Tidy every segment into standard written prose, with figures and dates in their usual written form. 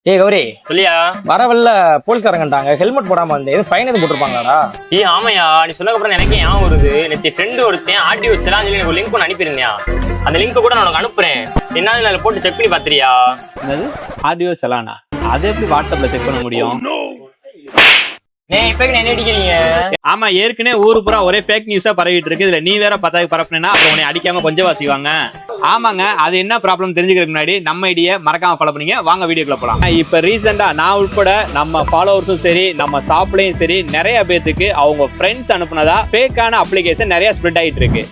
ஏய் கௌரி, சொல்லியா? வரவல்ல போலீஸ்காரங்கட்டாங்க ஹெல்மெட் போடாம வந்து எதுவும் ஃபைன் எதுவும் போட்டிருப்பாங்களாடா? ஆமையா, நீ சொன்னதுக்கப்புறம் எனக்கே ஞாபகம் வருது. நேற்று ஃப்ரெண்டு ஒருத்தன் ஆர்டிஓ வச்சலாம் சொல்லி எனக்கு லிங்க் ஒன்று அனுப்பியிருந்தியா? அந்த லிங்க் கூட நான் உனக்கு அனுப்புறேன். என்னாலும் அதில் போட்டு செக் பண்ணி பார்த்துறியா? என்னது ஆடியோ சலானா? அதை எப்படி வாட்ஸ்அப்ல செக் பண்ண முடியும்? இப்ப என்ன அடிக்கிறீங்க? ஆமா, ஏற்கனவே ஊரு பூரா ஒரே ஃபேக் நியூஸா பரவிட்டு இருக்கு. இதுல நீ வேற பத்தாக்கு பரப்புனா அப்புறம் உன்னை அடிக்காம கொஞ்சம் வாசிவாங்க. ஆமாங்க, அது என்ன ப்ராப்ளம் தெரிஞ்சுக்கிறதுக்கு முன்னாடி நம்ம ஐடியா மறக்காம ஃபாலோ பண்ணீங்க. வாங்க வீடியோக்குள்ள போலாம். இப்ப ரீசெண்டா நான் உட்பட நம்ம ஃபாலோவர்ஸும் சரி நம்ம ஷாப்லயும் சரி நிறைய பேத்துக்கு அவங்க ஃப்ரெண்ட்ஸ் அனுப்புனதா ஃபேக்கான அப்ளிகேஷன் நிறைய ஸ்ப்ரெட் ஆயிட்டு இருக்கு.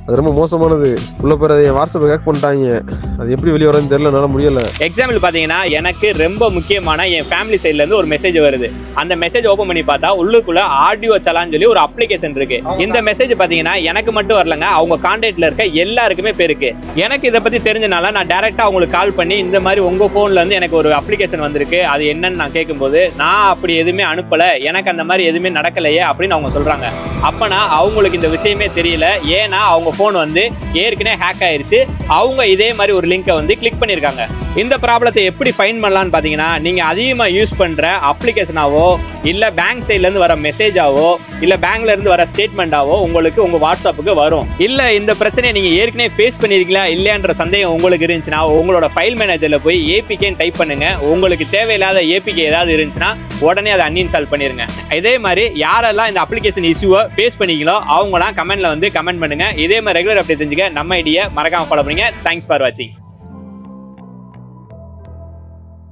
அது ரொம்ப மோசமானது. உள்ள பேர் அதை வாட்ஸ்அப் ஹேக் பண்ணிட்டாங்க. அது எப்படி வெளியே வரதுன்னு தெரியல, என்னால முடியல. எக்ஸாம்பிள் பாத்தீங்கன்னா, எனக்கு ரொம்ப முக்கியமான என் ஃபேமிலி சைட்ல இருந்து ஒரு மெசேஜ் வருது. அந்த மெசேஜ் ஓபன் பண்ணி பார்த்தா உள்ளுக்குள்ள ஆடியோ சலான்னு சொல்லி ஒரு அப்ளிகேஷன் இருக்கு. இந்த மெசேஜ் பாத்தீங்கன்னா எனக்கு மட்டும் வரலங்க, அவங்க கான்டாக்ட்ல இருக்க எல்லாருக்குமே பேருக்கு. எனக்கு இதை பத்தி தெரிஞ்சனால நான் டைரக்டா அவங்களுக்கு கால் பண்ணி இந்த மாதிரி உங்க போன்ல இருந்து எனக்கு ஒரு அப்ளிகேஷன் வந்திருக்கு, அது என்னன்னு நான் கேட்கும்போது நான் அப்படி எதுவுமே அனுப்பல, எனக்கு அந்த மாதிரி எதுவுமே நடக்கலையே அப்படின்னு அவங்க சொல்றாங்க. அப்பனா அவங்களுக்கு இந்த விஷயமே தெரியல. ஏன்னா அவங்க போன் வந்து ஏற்கனவே ஹேக் ஆயிருச்சு. அவங்க இதே மாதிரி ஒரு லிங்கை வந்து கிளிக் பண்ணிருக்காங்க. இந்த ப்ராப்ளத்தை எப்படி ஃபைண்ட் பண்ணலாம்னு பாத்தீங்கன்னா, நீங்க அதிகமா யூஸ் பண்ற அப்ளிகேஷனாவோ இல்ல பேங்க் சைட்ல இருந்து வர மெசேஜாவோ இல்ல பேங்க்ல இருந்து வர ஸ்டேட்மெண்டாவோ உங்களுக்கு உங்க வாட்ஸ்அப்புக்கு வரும். இல்ல இந்த பிரச்சனையை நீங்க ஏற்கனவே ஃபேஸ் பண்ணிருக்கீங்களா இல்லையான்ற சந்தேகம் உங்களுக்கு இருந்துச்சுன்னா உங்களோட ஃபைல் மேனேஜர்ல போய் ஏபிகேன்னு டைப் பண்ணுங்க. உங்களுக்கு தேவையில்லாத ஏபிகே ஏதாவது இருந்துச்சுன்னா உடனே அதை அன்இன்ஸ்டால் பண்ணிருங்க. இதே மாதிரி யாரெல்லாம் இந்த அப்ளிகேஷன் இஷ்யூவை ஃபேஸ் பண்ணீங்களோ அவங்களாம் கமெண்ட்ல வந்து கமெண்ட் பண்ணுங்க. இதே மாதிரி ரெகுலர் அப்டேட் தெரிஞ்சுக்க நம்ம ஐடியா மறக்காம ஃபாலோ பண்ணுங்க. தேங்க்ஸ் ஃபார் வாட்சிங்.